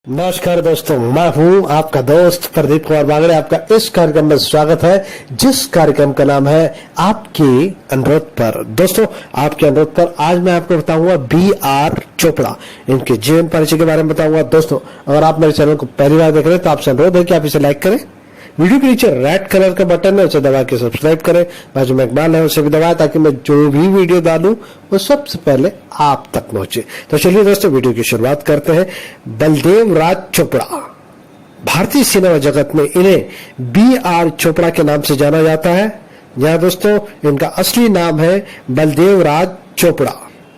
नमस्कार दोस्तों, मैं हूं आपका दोस्त प्रदीप कुमार बागड़े। आपका इस कार्यक्रम में स्वागत है, जिस कार्यक्रम का नाम है आपके अनुरोध पर। दोस्तों, आपके अनुरोध पर आज मैं आपको बताऊंगा B.R. चोपड़ा, इनके जीवन परिचय के बारे में बताऊंगा। दोस्तों, अगर आप मेरे चैनल को पहली बार देख रहे हैं तो आपसे अनुरोध है कि आप इसे लाइक करें। वीडियो के नीचे रेड कलर का बटन है, उसे दबा के सब्सक्राइब करें। बाजू में एक बेल है, उसे भी दबाएं ताकि मैं जो भी वीडियो डालूं वो सबसे पहले आप तक पहुंचे। तो चलिए दोस्तों, वीडियो की शुरुआत करते हैं। बलदेव राज चोपड़ा, भारतीय सिनेमा जगत में इन्हें B.R. चोपड़ा के नाम से जाना जाता है। यहाँ दोस्तों, इनका असली नाम है बलदेव राज चोपड़ा।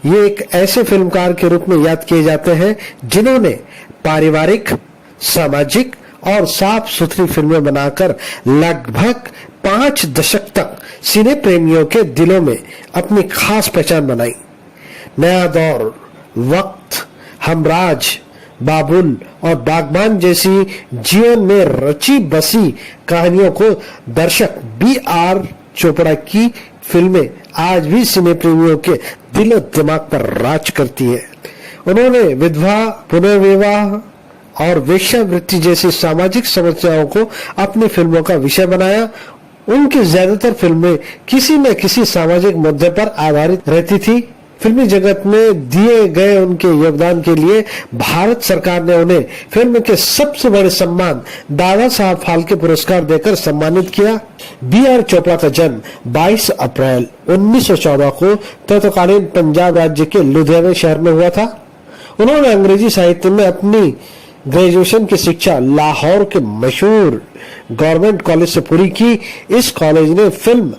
ये एक ऐसे फिल्मकार के रूप में याद किए जाते हैं जिन्होंने पारिवारिक, सामाजिक और साफ सुथरी फिल्में बनाकर लगभग 5 दशक तक सिने प्रेमियों के दिलों में अपनी खास पहचान बनाई। नया दौर, वक्त, हमराज, बाबुल और बागबान जैसी जीवन में रची बसी कहानियों को दर्शक B.R. चोपड़ा की फिल्में आज भी सिने प्रेमियों के दिलो दिमाग पर राज करती है। उन्होंने विधवा, पुनर्विवाह और वेश्यावृत्ति जैसी सामाजिक समस्याओं को अपनी फिल्मों का विषय बनाया। उनकी ज्यादातर फिल्में किसी न किसी सामाजिक मुद्दे पर आधारित रहती थी। फिल्मी जगत में दिए गए उनके योगदान के लिए भारत सरकार ने उन्हें फिल्म के सबसे बड़े सम्मान दादा साहब फाल्के पुरस्कार देकर सम्मानित किया। B.R. चोपड़ा का जन्म 22 अप्रैल 1914 को तत्कालीन पंजाब राज्य के लुधियाना शहर में हुआ था। उन्होंने अंग्रेजी साहित्य में अपनी ग्रेजुएशन की शिक्षा लाहौर के मशहूर गवर्नमेंट कॉलेज से पूरी की। इस कॉलेज ने फिल्म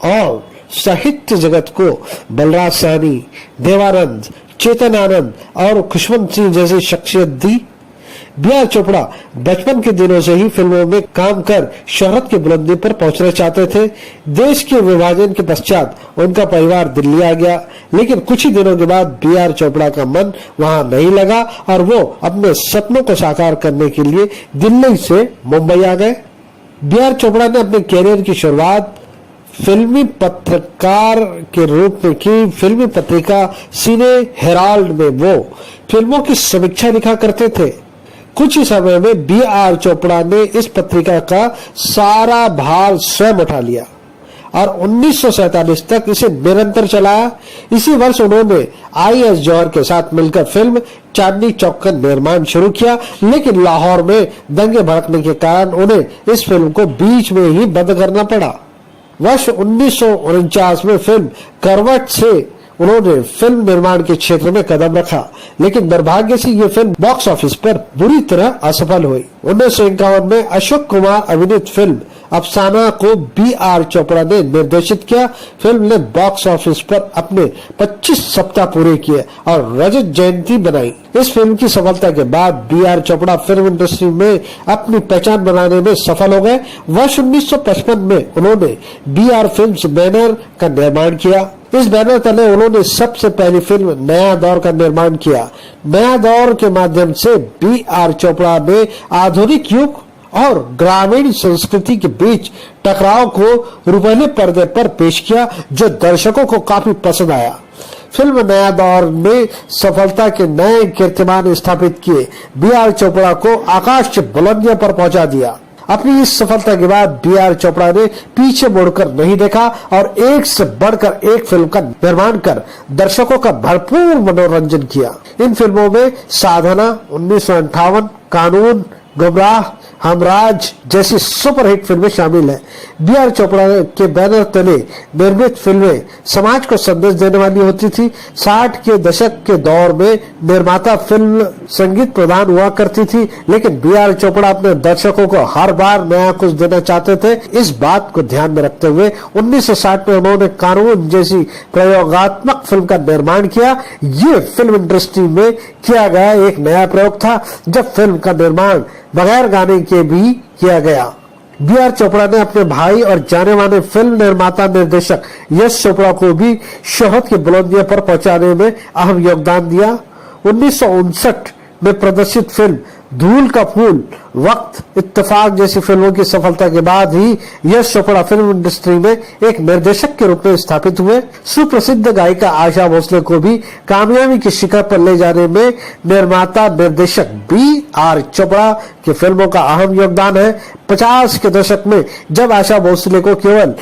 और साहित्य जगत को बलराज साहनी, देवानंद, चेतन आनंद और खुशवंत सिंह जैसी शख्सियत दी। B.R. चोपड़ा बचपन के दिनों से ही फिल्मों में काम कर शोहरत की बुलंदी पर पहुंचना चाहते थे। देश के विभाजन के पश्चात उनका परिवार दिल्ली आ गया, लेकिन कुछ ही दिनों के बाद B.R. चोपड़ा का मन वहां नहीं लगा और वो अपने सपनों को साकार करने के लिए दिल्ली से मुंबई आ गए। B.R. चोपड़ा ने अपने कैरियर की शुरुआत फिल्मी पत्रकार के रूप में की। फिल्मी पत्रिका सिने हेराल्ड में वो फिल्मों की समीक्षा लिखा करते थे। कुछ ही समय में B.R. चोपड़ा ने इस पत्रिका का सारा भार स्वयं उठा लिया और 1947 तक इसे निरंतर चलाया। इसी वर्ष उन्होंने I.S. जौहर के साथ मिलकर फिल्म चांदनी चौक का निर्माण शुरू किया, लेकिन लाहौर में दंगे भड़कने के कारण उन्हें इस फिल्म को बीच में ही बंद करना पड़ा। वर्ष 1949 में फिल्म करवट से उन्होंने फिल्म निर्माण के क्षेत्र में कदम रखा, लेकिन दुर्भाग्य से ये फिल्म बॉक्स ऑफिस पर बुरी तरह असफल हुई। 1951 में अशोक कुमार अभिनीत फिल्म अफसाना को B.R. चोपड़ा ने निर्देशित किया। फिल्म ने बॉक्स ऑफिस पर अपने 25 सप्ताह पूरे किए और रजत जयंती बनाई। इस फिल्म की सफलता के बाद B.R. चोपड़ा फिल्म इंडस्ट्री में अपनी पहचान बनाने में सफल हो गए। वर्ष 1955 में उन्होंने B.R. फिल्म्स बैनर का निर्माण किया। इस बैनर तले उन्होंने सबसे पहली फिल्म नया दौर का निर्माण किया। नया दौर के माध्यम से B.R. चोपड़ा ने आधुनिक युग और ग्रामीण संस्कृति के बीच टकराव को रुपहले पर्दे पर पेश किया, जो दर्शकों को काफी पसंद आया। फिल्म नया दौर ने सफलता के नए कीर्तिमान स्थापित किए। B.R. चोपड़ा को आकाश की बुलंदियों पर पहुंचा दिया। अपनी इस सफलता के बाद B.R. चोपड़ा ने पीछे मुड़कर नहीं देखा और एक से बढ़कर एक फिल्म का निर्माण कर दर्शकों का भरपूर मनोरंजन किया। इन फिल्मों में साधना, 1958, कानून, गुमराह, हमराज जैसी सुपरहिट फिल्में शामिल हैं। B.R. चोपड़ा के बैनर तले निर्मित फिल्में समाज को संदेश देने वाली होती थी। 60 के दशक के दौर में निर्माता फिल्म संगीत प्रदान हुआ करती थी, लेकिन B.R. चोपड़ा अपने दर्शकों को हर बार नया कुछ देना चाहते थे। इस बात को ध्यान में रखते हुए 1960 में उन्होंने कानून जैसी प्रयोगात्मक फिल्म का निर्माण किया। ये फिल्म इंडस्ट्री में किया गया एक नया प्रयोग था, जब फिल्म का निर्माण बगैर गाने के भी किया गया। B.R. चोपड़ा ने अपने भाई और जाने माने फिल्म निर्माता निर्देशक यश चोपड़ा को भी शोहरत की बुलंदियों पर पहुंचाने में अहम योगदान दिया। 1959 में प्रदर्शित फिल्म धूल का फूल, वक्त, इत्तेफाक जैसी फिल्मों की सफलता के बाद ही यश चोपड़ा फिल्म इंडस्ट्री में एक निर्देशक के रूप में स्थापित हुए। सुप्रसिद्ध गायिका आशा भोसले को भी कामयाबी की शिखर पर ले जाने में निर्माता निर्देशक B.R. चोपड़ा की फिल्मों का अहम योगदान है। 50 के दशक में जब आशा भोसले को केवल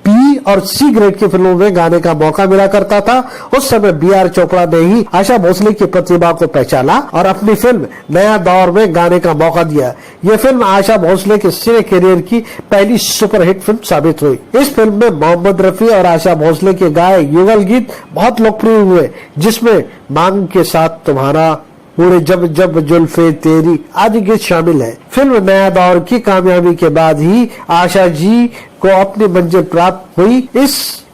B और C ग्रेड की फिल्मों में गाने का मौका मिला करता था, उस समय B.R. चोपड़ा ने ही आशा भोसले की प्रतिभा को पहचाना और अपनी फिल्म नया दौर में गाने का मौका दिया। यह फिल्म आशा भोसले के सिने करियर की पहली सुपरहिट फिल्म साबित हुई। इस फिल्म में मोहम्मद रफी और आशा भोसले के गाए युगल गीत बहुत लोकप्रिय हुए, जिसमें मांग के साथ तुम्हारा, उड़े जब जब जुल्फे तेरी आदि गीत शामिल है। फिल्म नया दौर की कामयाबी के बाद ही आशा जी को अपनी मंजिल प्राप्त हुई।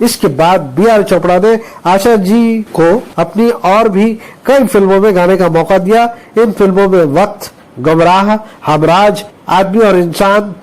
इसके बाद B.R. चोपड़ा ने आशा जी को अपनी और भी कई फिल्मों में गाने का मौका दिया। इन फिल्मों में वक्त, गुमराह, हमराज, आदमी और इंसान,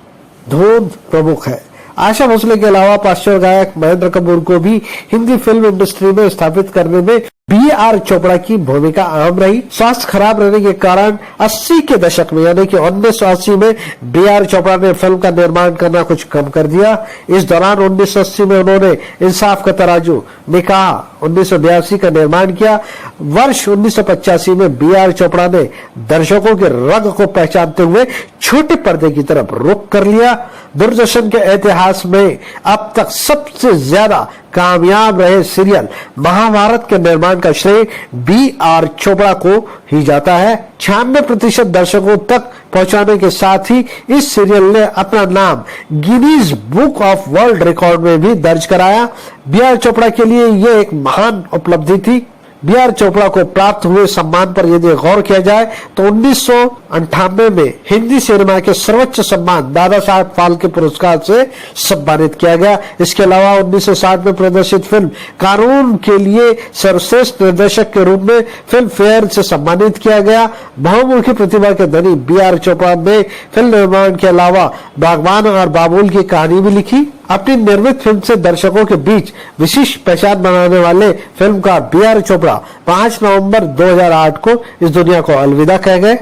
धूम प्रमुख है। आशा भोसले के अलावा पाश्चात्य गायक महेंद्र कपूर को भी हिंदी फिल्म इंडस्ट्री में स्थापित करने में B.R. चोपड़ा की भूमिका अहम रही। स्वास्थ्य खराब रहने के कारण 80 के दशक में यानी कि 1980 में B.R. चोपड़ा ने फिल्म का निर्माण करना कुछ कम कर दिया। इस दौरान 1980 में उन्होंने इंसाफ का तराजू, निकाह 1982 का निर्माण किया। वर्ष 1985 में B.R. चोपड़ा ने दर्शकों के रंग को पहचानते हुए छोटे पर्दे की तरफ रुख कर लिया। दूरदर्शन के इतिहास में अब तक सबसे ज्यादा कामयाब रहे सीरियल महाभारत के निर्माण का श्रेय B.R. चोपड़ा को ही जाता है। 96% दर्शकों तक पहुंचाने के साथ ही इस सीरियल ने अपना नाम Guinness book of world record में भी दर्ज कराया। B.R. चोपड़ा के लिए यह एक महान उपलब्धि थी। B.R. चोपड़ा को प्राप्त हुए सम्मान पर यदि गौर किया जाए तो 1998 में हिंदी सिनेमा के सर्वोच्च सम्मान दादा साहब फाल्के पुरस्कार से सम्मानित किया गया। इसके अलावा 1960 में प्रदर्शित फिल्म कानून के लिए सर्वश्रेष्ठ निर्देशक के रूप में फिल्म फेयर से सम्मानित किया गया। बहुमुखी प्रतिभा के धनी B.R. चोपड़ा ने फिल्म निर्माण के अलावा बागबान और बाबुल की कहानी भी लिखी। अपनी निर्मित फिल्म से दर्शकों के बीच विशिष्ट पहचान बनाने वाले फिल्मकार B.R. चोपड़ा 5 नवंबर 2008 को इस दुनिया को अलविदा कह गए।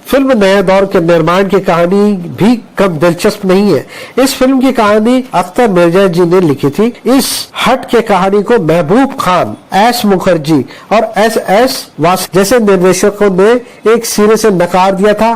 फिल्म नए दौर के निर्माण की कहानी भी कम दिलचस्प नहीं है। इस फिल्म की कहानी अख्तर मिर्जा जी ने लिखी थी। इस हट के कहानी को महबूब खान, S. मुखर्जी और S.S. वास जैसे निर्देशकों ने एक सिरे से नकार दिया था।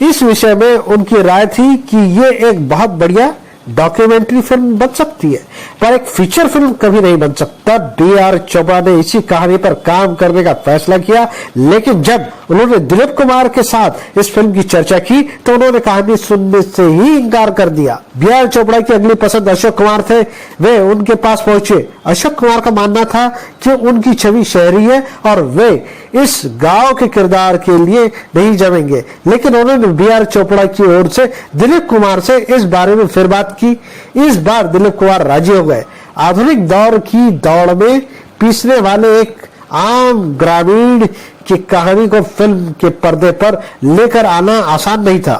इस विषय में उनकी राय थी कि ये एक बहुत बढ़िया डॉक्यूमेंट्री फिल्म बन सकती है, पर एक फीचर फिल्म कभी नहीं बन सकता। B.R. चोपड़ा ने इसी कहानी पर काम करने का फैसला किया, लेकिन जब उन्होंने दिलीप कुमार के साथ इस फिल्म की चर्चा की तो उन्होंने कहानी सुनने से ही इनकार कर दिया। B.R. चोपड़ा की अगली पसंद अशोक कुमार थे। वे उनके पास पहुंचे। अशोक कुमार का मानना था कि उनकी छवि शहरी है और वे इस गांव के किरदार के लिए नहीं जमेंगे, लेकिन उन्होंने B.R. चोपड़ा की ओर से दिलीप कुमार से इस बारे में फिर बात की। इस बार दिलीप कुमार राजी हो गए। आधुनिक दौर की दौड़ में पीसने वाले एक आम ग्रामीण की कहानी को फिल्म के पर्दे पर लेकर आना आसान नहीं था।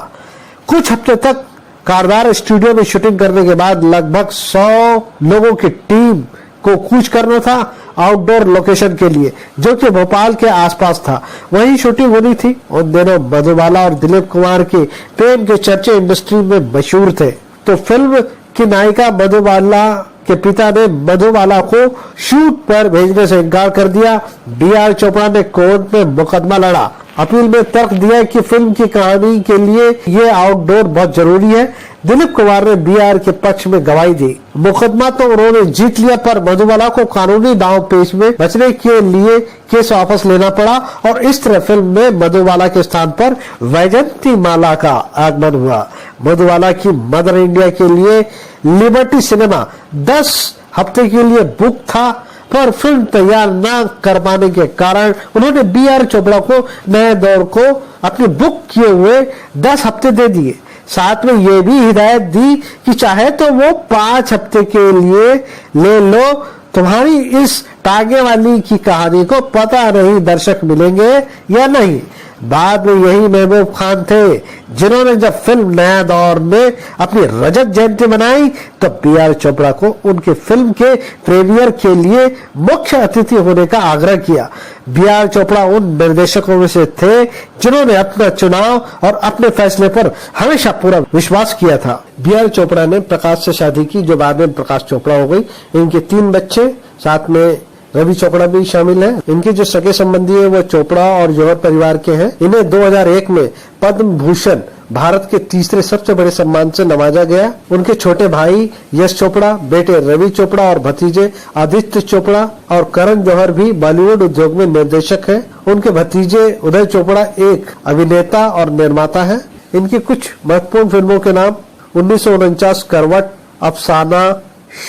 कुछ हफ्ते तक कारदार स्टूडियो में शूटिंग करने के बाद लगभग 100 लोगों की टीम को कूच करना था आउटडोर लोकेशन के लिए, जो कि भोपाल के आसपास था। वहीं शूटिंग होनी थी। उन दिनों मधुबाला और दिलीप कुमार के प्रेम के चर्चे इंडस्ट्री में मशहूर थे, तो फिल्म की नायिका मधुबाला के पिता ने मधुबाला को शूट पर भेजने से इनकार कर दिया। B.R. चोपड़ा ने कोर्ट में मुकदमा लड़ा। अपील में तर्क दिया कि फिल्म की कहानी के लिए ये आउटडोर बहुत जरूरी है। दिलीप कुमार ने B.R. के पक्ष में गवाही दी। मुकदमा तो उन्होंने जीत लिया, पर मधुबाला को कानूनी दांव पेच में बचने के लिए केस वापस लेना पड़ा और इस तरह फिल्म में मधुबाला के स्थान पर वैजंती माला का आगमन हुआ। मधुबाला की मदर इंडिया के लिए लिबर्टी सिनेमा 10 हफ्ते के लिए बुक था, पर फिल्म तैयार न कर पाने के कारण उन्होंने B.R. चोपड़ा को नए दौर को अपने बुक किए हुए 10 हफ्ते दे दिए। साथ में ये भी हिदायत दी कि चाहे तो वो 5 हफ्ते के लिए ले लो, तुम्हारी इस टागे वाली की कहानी को पता नहीं दर्शक मिलेंगे या नहीं। बाद में यही महबूब खान थे जिन्होंने जब फिल्म नया दौर में अपनी रजत जयंती मनाई तो बी.आर. चोपड़ा को उनकी फिल्म के प्रीमियर के लिए मुख्य अतिथि होने का आग्रह किया। बी.आर. चोपड़ा उन निर्देशकों में से थे जिन्होंने अपना चुनाव और अपने फैसले पर हमेशा पूरा विश्वास किया था। बी.आर. चोपड़ा ने प्रकाश से शादी की जो बाद में प्रकाश चोपड़ा हो गई। इनके 3 बच्चे, साथ में रवि चोपड़ा भी शामिल है। इनके जो सगे संबंधी है वो चोपड़ा और जौहर परिवार के हैं। इन्हें 2001 में पद्म भूषण भारत के तीसरे सबसे बड़े सम्मान से नवाजा गया। उनके छोटे भाई यश चोपड़ा, बेटे रवि चोपड़ा और भतीजे आदित्य चोपड़ा और करण जौहर भी बॉलीवुड उद्योग में निर्देशक हैं। उनके भतीजे उदय चोपड़ा एक अभिनेता और निर्माता है। इनकी कुछ महत्वपूर्ण फिल्मों के नाम 1949 करवट, अफसाना,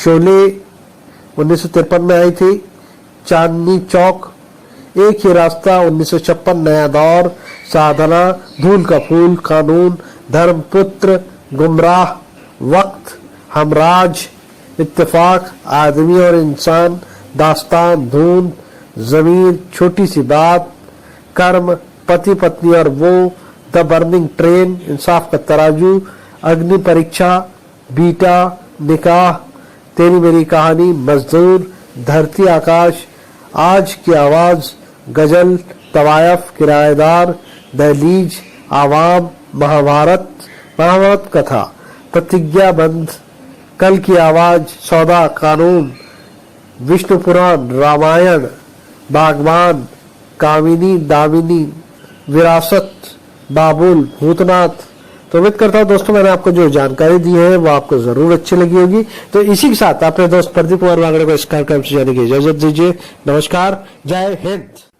शोले 1953 में आई थी, चांदनी चौक, एक ही रास्ता 1956, नया दौर, साधना, धूल का फूल, कानून, धर्मपुत्र, गुमराह, वक्त, हमराज, इत्तेफाक, आदमी और इंसान, दास्तान, धून, जमीन, छोटी सी बात, कर्म, पति पत्नी और वो, द बर्निंग ट्रेन, इंसाफ का तराजू, अग्नि परीक्षा, बीटा, निकाह, तेरी मेरी कहानी, मजदूर, धरती आकाश, आज की आवाज, गजल, तवायफ, किराएदार, दहलीज, आवाम, महाभारत, महाभारत कथा, प्रतिज्ञाबंध, कल की आवाज, सौदा, कानून, विष्णु पुराण, रामायण, बागबान, कामिनी, दामिनी, विरासत, बाबुल, भूतनाथ। तो उम्मीद करता हूँ दोस्तों मैंने आपको जो जानकारी दी है वो आपको जरूर अच्छी लगी होगी। तो इसी के साथ अपने दोस्त प्रदीप कुमार वांगड़े को इस कार्यक्रम से जाने की इजाजत दीजिए। नमस्कार, जय हिंद।